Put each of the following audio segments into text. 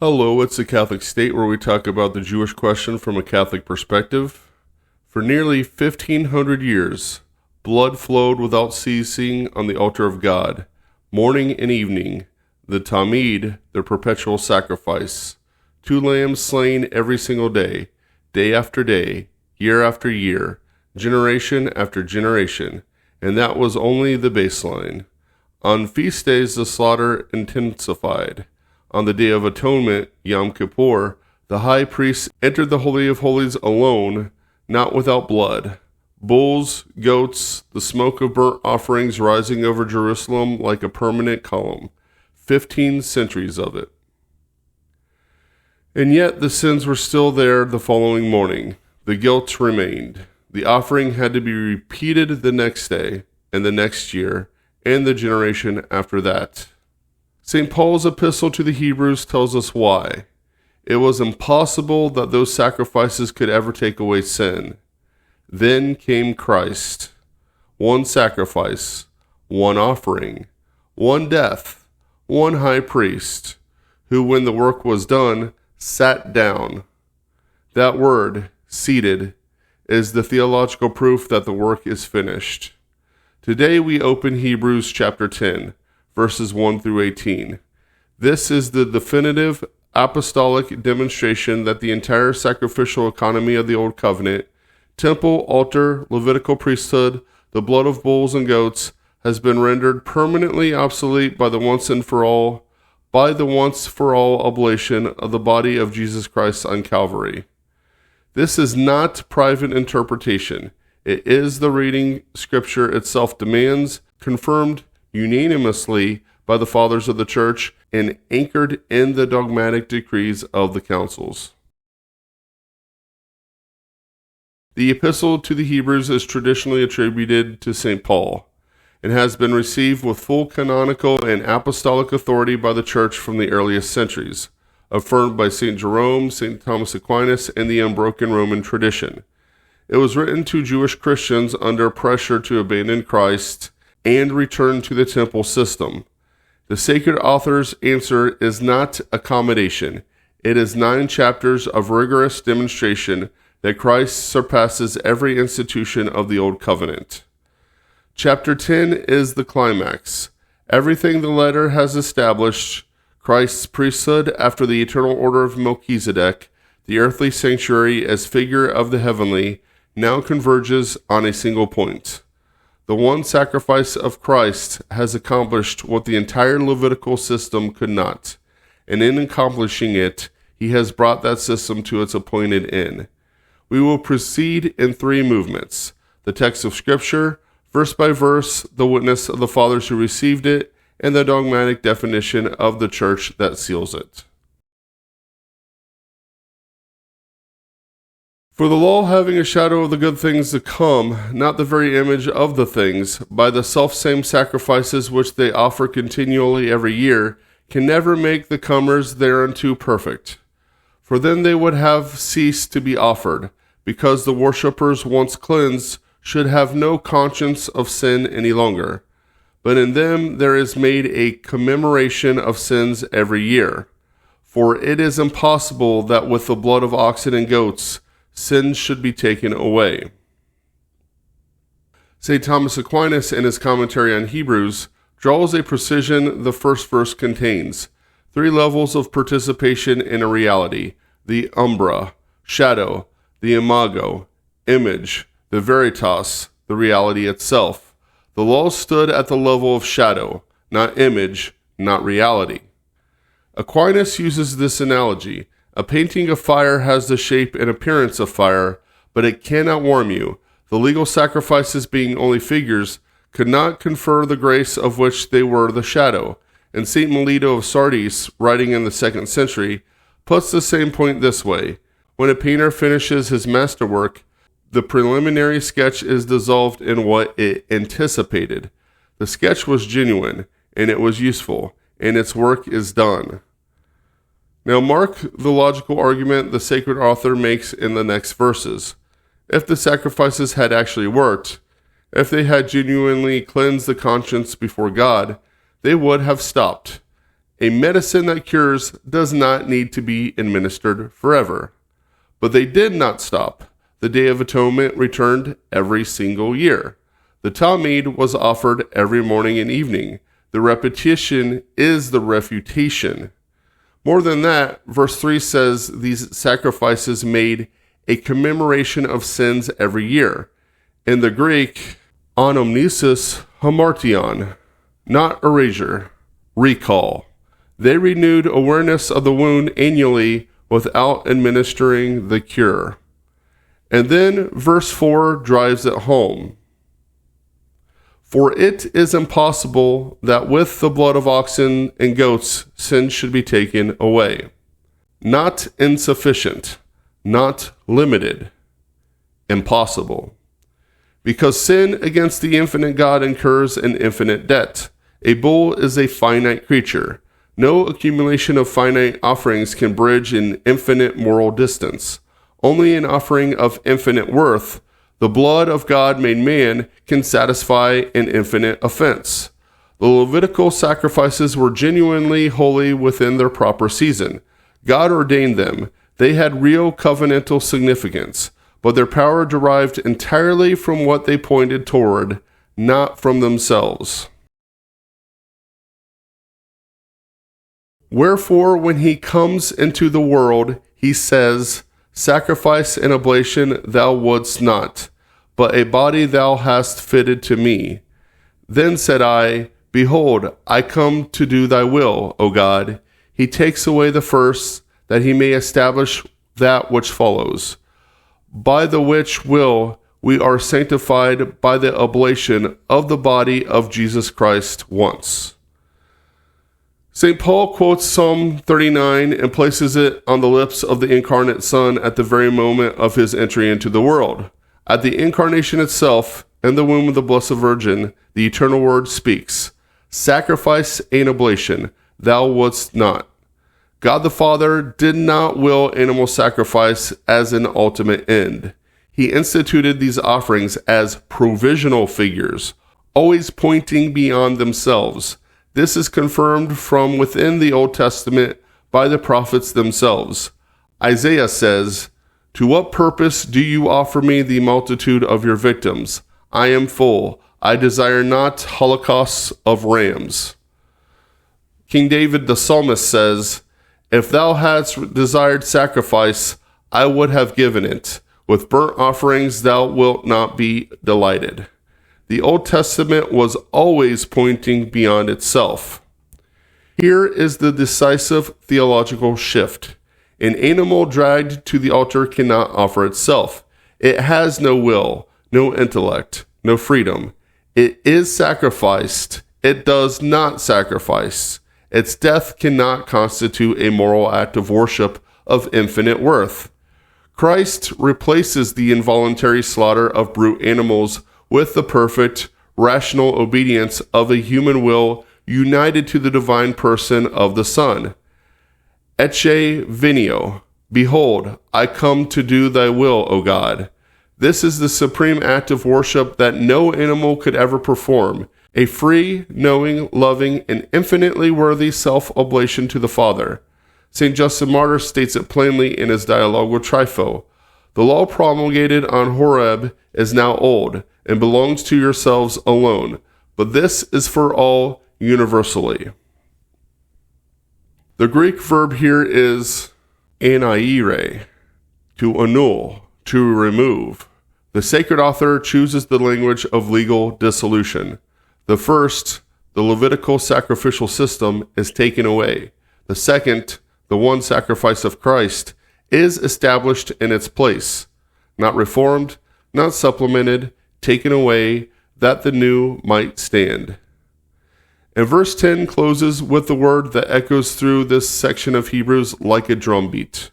Hello, it's the Catholic State, where we talk about the Jewish question from a Catholic perspective. For nearly 1,500 years, blood flowed without ceasing on the altar of God, morning and evening, the Tamid, the perpetual sacrifice, 2 lambs slain every single day after day, year after year, generation after generation, and that was only the baseline. On feast days, the slaughter intensified. On the Day of Atonement, Yom Kippur, the high priest entered the Holy of Holies alone, not without blood. Bulls, goats, the smoke of burnt offerings rising over Jerusalem like a permanent column. 15 centuries of it. And yet the sins were still there the following morning. The guilt remained. The offering had to be repeated the next day, and the next year, and the generation after that. St. Paul's epistle to the Hebrews tells us why. It was impossible that those sacrifices could ever take away sin. Then came Christ. One sacrifice, one offering, one death, one high priest, who, when the work was done, sat down. That word, seated, is the theological proof that the work is finished. Today we open Hebrews chapter 10. Verses 1 through 18. This is the definitive apostolic demonstration that the entire sacrificial economy of the Old Covenant, temple, altar, Levitical priesthood, the blood of bulls and goats, has been rendered permanently obsolete by the once for all oblation of the body of Jesus Christ on Calvary. This is not private interpretation. It is the reading Scripture itself demands, confirmed unanimously by the fathers of the church and anchored in the dogmatic decrees of the councils. The epistle to the Hebrews is traditionally attributed to St. Paul and has been received with full canonical and apostolic authority by the church from the earliest centuries, affirmed by St. Jerome, St. Thomas Aquinas, and the unbroken Roman tradition. It was written to Jewish Christians under pressure to abandon Christ and return to the temple system. The sacred author's answer is not accommodation. It is 9 chapters of rigorous demonstration that Christ surpasses every institution of the Old Covenant. Chapter 10 is the climax. Everything the letter has established, Christ's priesthood after the eternal order of Melchizedek, the earthly sanctuary as figure of the heavenly, now converges on a single point. The one sacrifice of Christ has accomplished what the entire Levitical system could not, and in accomplishing it, he has brought that system to its appointed end. We will proceed in 3 movements: the text of Scripture, verse by verse, the witness of the fathers who received it, and the dogmatic definition of the church that seals it. For the law, having a shadow of the good things to come, not the very image of the things, by the selfsame sacrifices which they offer continually every year, can never make the comers thereunto perfect. For then they would have ceased to be offered, because the worshippers once cleansed should have no conscience of sin any longer. But in them there is made a commemoration of sins every year. For it is impossible that with the blood of oxen and goats sins should be taken away. St. Thomas Aquinas, in his commentary on Hebrews, draws a precision the first verse contains: 3 levels of participation in a reality: the umbra, shadow; the imago, image; the veritas, the reality itself. The law stood at the level of shadow, not image, not reality. Aquinas uses this analogy. A painting of fire has the shape and appearance of fire, but it cannot warm you. The legal sacrifices, being only figures, could not confer the grace of which they were the shadow. And St. Melito of Sardis, writing in the 2nd century, puts the same point this way: when a painter finishes his masterwork, the preliminary sketch is dissolved in what it anticipated. The sketch was genuine, and it was useful, and its work is done. Now mark the logical argument the sacred author makes in the next verses. If the sacrifices had actually worked, if they had genuinely cleansed the conscience before God, they would have stopped. A medicine that cures does not need to be administered forever. But they did not stop. The Day of Atonement returned every single year. The Talmud was offered every morning and evening. The repetition is the refutation. More than that, verse 3 says these sacrifices made a commemoration of sins every year. In the Greek, anamnesis hamartion, not erasure, recall. They renewed awareness of the wound annually without administering the cure. And then verse 4 drives it home. For it is impossible that with the blood of oxen and goats sin should be taken away. Not insufficient, not limited, impossible. Because sin against the infinite God incurs an infinite debt. A bull is a finite creature. No accumulation of finite offerings can bridge an infinite moral distance. Only an offering of infinite worth, the blood of God made man, can satisfy an infinite offense. The Levitical sacrifices were genuinely holy within their proper season. God ordained them. They had real covenantal significance, but their power derived entirely from what they pointed toward, not from themselves. Wherefore, when he comes into the world, he says, Sacrifice and oblation thou wouldst not, but a body thou hast fitted to me. Then said I, Behold, I come to do thy will, O God. He takes away the first, that he may establish that which follows. By the which will we are sanctified by the oblation of the body of Jesus Christ once. St. Paul quotes Psalm 39 and places it on the lips of the incarnate Son at the very moment of his entry into the world. At the incarnation itself, in the womb of the Blessed Virgin, the eternal Word speaks, Sacrifice and oblation thou wouldst not. God the Father did not will animal sacrifice as an ultimate end. He instituted these offerings as provisional figures, always pointing beyond themselves. This is confirmed from within the Old Testament by the prophets themselves. Isaiah says, To what purpose do you offer me the multitude of your victims? I am full. I desire not holocausts of rams. King David the psalmist says, If thou hadst desired sacrifice, I would have given it. With burnt offerings thou wilt not be delighted. The Old Testament was always pointing beyond itself. Here is the decisive theological shift. An animal dragged to the altar cannot offer itself. It has no will, no intellect, no freedom. It is sacrificed. It does not sacrifice. Its death cannot constitute a moral act of worship of infinite worth. Christ replaces the involuntary slaughter of brute animals with the perfect, rational obedience of a human will united to the divine person of the Son. Ecce VENIO. Behold, I come to do thy will, O God. This is the supreme act of worship that no animal could ever perform, a free, knowing, loving, and infinitely worthy self-oblation to the Father. St. Justin Martyr states it plainly in his dialogue with Trypho. The law promulgated on Horeb is now old, and belongs to yourselves alone, but this is for all universally. The Greek verb here is anaire, to annul, to remove. The sacred author chooses the language of legal dissolution. The first, the Levitical sacrificial system, is taken away. The second, the one sacrifice of Christ, is established in its place, not reformed, not supplemented, taken away, that the new might stand. And verse 10 closes with the word that echoes through this section of Hebrews like a drumbeat.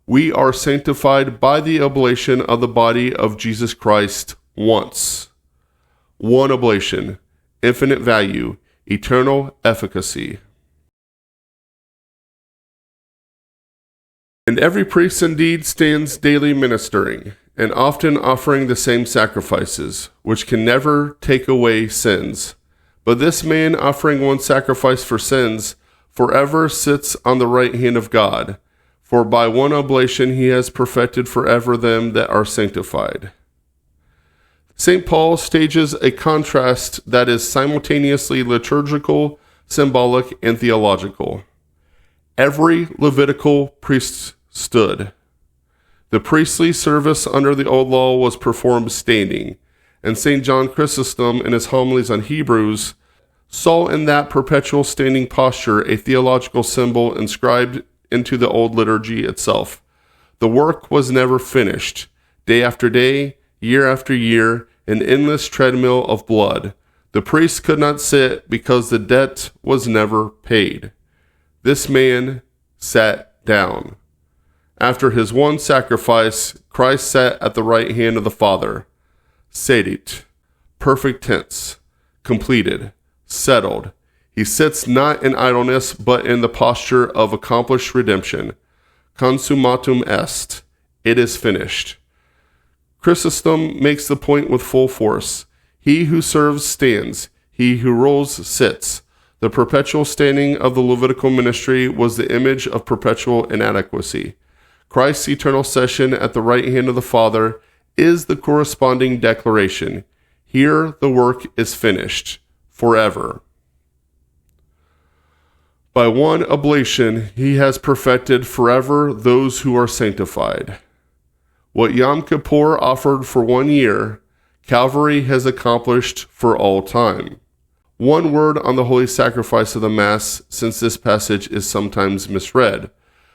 We are sanctified by the oblation of the body of Jesus Christ once. One oblation, infinite value, eternal efficacy. And every priest indeed stands daily ministering, and often offering the same sacrifices, which can never take away sins. But this man offering one sacrifice for sins, forever sits on the right hand of God, for by one oblation he has perfected forever them that are sanctified. St. Paul stages a contrast that is simultaneously liturgical, symbolic, and theological. Every Levitical priest stood. The priestly service under the old law was performed standing, and St. John Chrysostom in his Homilies on Hebrews saw in that perpetual standing posture a theological symbol inscribed into the old liturgy itself. The work was never finished. Day after day, year after year, an endless treadmill of blood. The priest could not sit because the debt was never paid. This man sat down. After his one sacrifice, Christ sat at the right hand of the Father. SEDET, perfect tense, completed, settled. He sits not in idleness, but in the posture of accomplished redemption. Consummatum est. It is finished. Chrysostom makes the point with full force. He who serves stands. He who rules sits. The perpetual standing of the Levitical ministry was the image of perpetual inadequacy. Christ's eternal session at the right hand of the Father is the corresponding declaration. Here the work is finished, forever. By one oblation he has perfected forever those who are sanctified. What Yom Kippur offered for 1 year, Calvary has accomplished for all time. One word on the holy sacrifice of the Mass, since this passage is sometimes misread.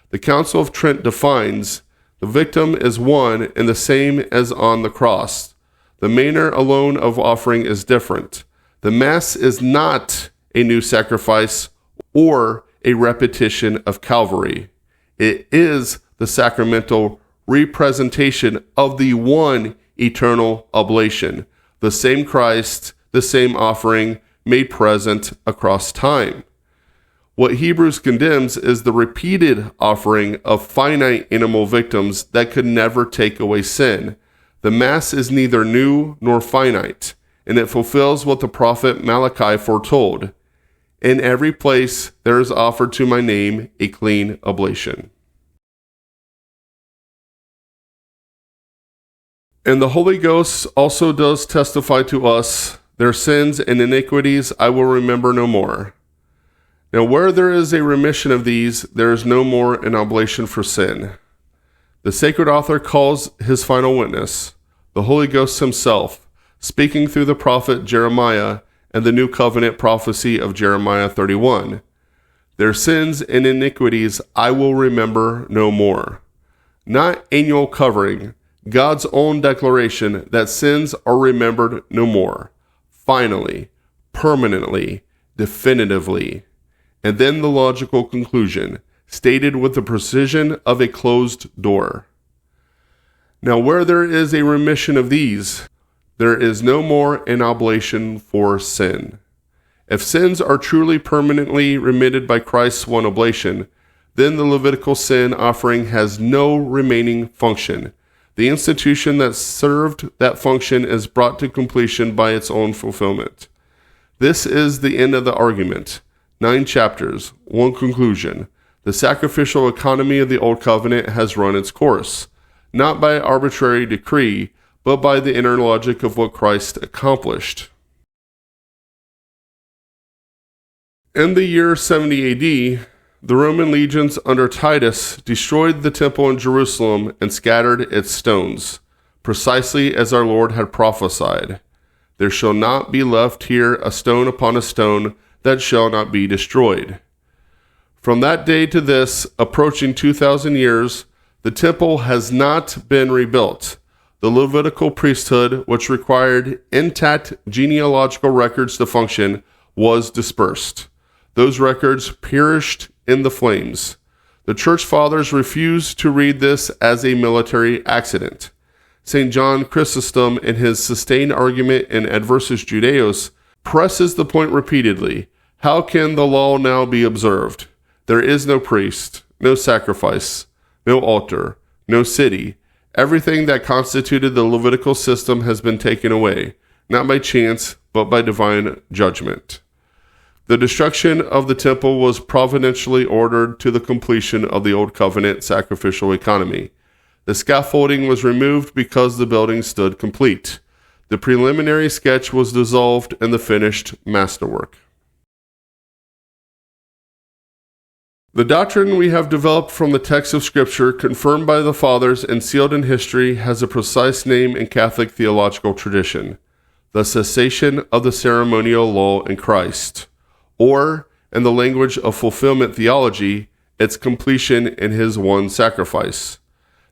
The Council of Trent defines, the victim is one and the same as on the cross. The manner alone of offering is different. The Mass is not a new sacrifice or a repetition of Calvary. It is the sacramental representation of the one eternal oblation, the same Christ, the same offering made present across time. What Hebrews condemns is the repeated offering of finite animal victims that could never take away sin. The Mass is neither new nor finite, and it fulfills what the prophet Malachi foretold. In every place there is offered to my name a clean oblation. And the Holy Ghost also does testify to us, their sins and iniquities I will remember no more. Now where there is a remission of these, there is no more an oblation for sin. The sacred author calls his final witness, the Holy Ghost himself, speaking through the prophet Jeremiah and the New Covenant prophecy of Jeremiah 31. Their sins and iniquities I will remember no more. Not annual covering, God's own declaration that sins are remembered no more. Finally, permanently, definitively. And then the logical conclusion, stated with the precision of a closed door. Now where there is a remission of these, there is no more an oblation for sin. If sins are truly permanently remitted by Christ's one oblation, then the Levitical sin offering has no remaining function. The institution that served that function is brought to completion by its own fulfillment. This is the end of the argument. 9 chapters, one conclusion. The sacrificial economy of the Old Covenant has run its course, not by arbitrary decree, but by the inner logic of what Christ accomplished. In the year 70 AD, the Roman legions under Titus destroyed the temple in Jerusalem and scattered its stones, precisely as our Lord had prophesied. There shall not be left here a stone upon a stone that shall not be destroyed. From that day to this, approaching 2,000 years, the temple has not been rebuilt. The Levitical priesthood, which required intact genealogical records to function, was dispersed. Those records perished in the flames. The church fathers refused to read this as a military accident. St. John Chrysostom, in his sustained argument in Adversus Judaeos, presses the point repeatedly. How can the law now be observed? There is no priest, no sacrifice, no altar, no city. Everything that constituted the Levitical system has been taken away, not by chance, but by divine judgment. The destruction of the temple was providentially ordered to the completion of the Old Covenant sacrificial economy. The scaffolding was removed because the building stood complete. The preliminary sketch was dissolved and the finished masterwork. The doctrine we have developed from the text of Scripture, confirmed by the Fathers and sealed in history, has a precise name in Catholic theological tradition: the cessation of the ceremonial law in Christ, or, in the language of fulfillment theology, its completion in his one sacrifice.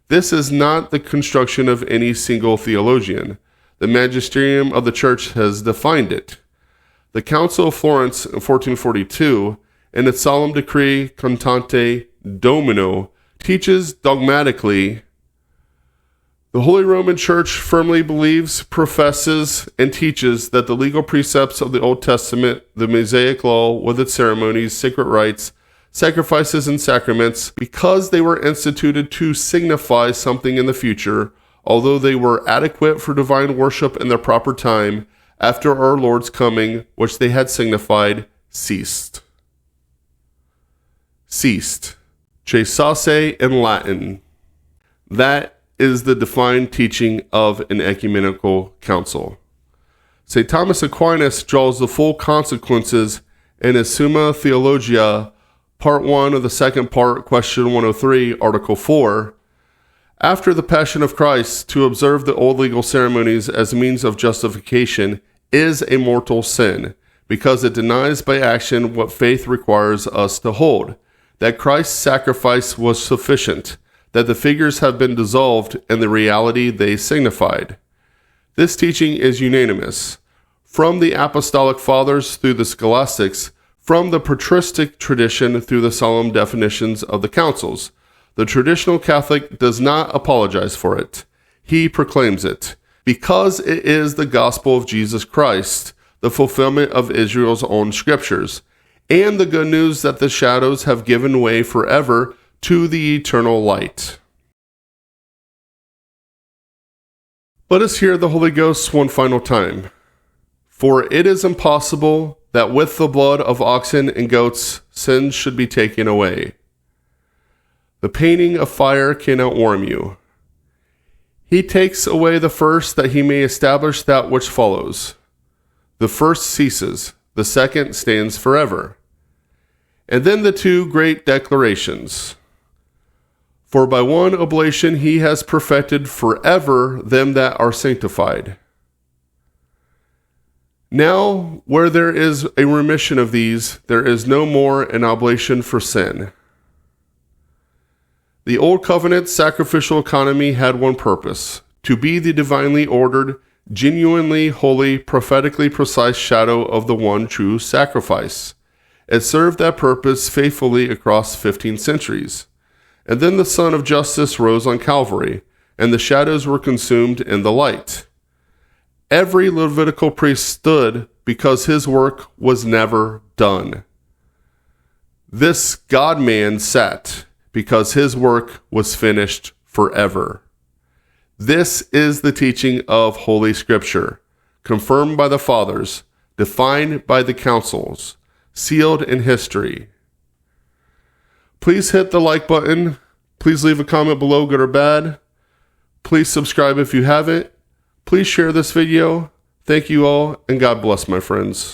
This is not the construction of any single theologian. The magisterium of the Church has defined it. The Council of Florence in 1442, in its solemn decree Cantate Domino, teaches dogmatically: the Holy Roman Church firmly believes, professes, and teaches that the legal precepts of the Old Testament, the Mosaic Law with its ceremonies, sacred rites, sacrifices, and sacraments, because they were instituted to signify something in the future, although they were adequate for divine worship in their proper time, after our Lord's coming, which they had signified, ceased. Ceased. Cessare in Latin. That is the defined teaching of an ecumenical council. St. Thomas Aquinas draws the full consequences in his Summa Theologiae, Part 1 of the second part, Question 103, Article 4. After the Passion of Christ, to observe the old legal ceremonies as a means of justification is a mortal sin, because it denies by action what faith requires us to hold, that Christ's sacrifice was sufficient, that the figures have been dissolved in the reality they signified. This teaching is unanimous, from the Apostolic Fathers through the Scholastics, from the patristic tradition through the solemn definitions of the councils. The traditional Catholic does not apologize for it. He proclaims it, because it is the gospel of Jesus Christ, the fulfillment of Israel's own scriptures, and the good news that the shadows have given way forever to the eternal light. Let us hear the Holy Ghost one final time. For it is impossible that with the blood of oxen and goats sins should be taken away. The painting of fire cannot warm you. He takes away the first that he may establish that which follows. The first ceases, the second stands forever. And then the two great declarations. For by one oblation he has perfected forever them that are sanctified. Now, where there is a remission of these, there is no more an oblation for sin. The Old Covenant sacrificial economy had one purpose: to be the divinely ordered, genuinely holy, prophetically precise shadow of the one true sacrifice. It served that purpose faithfully across 15 centuries. And then the Son of Justice rose on Calvary, and the shadows were consumed in the light. Every Levitical priest stood because his work was never done. This God-man sat because his work was finished forever. This is the teaching of Holy Scripture, confirmed by the Fathers, defined by the councils, sealed in history. Please hit the like button. Please leave a comment below, good or bad. Please subscribe if you haven't. Please share this video. Thank you all, and God bless, my friends.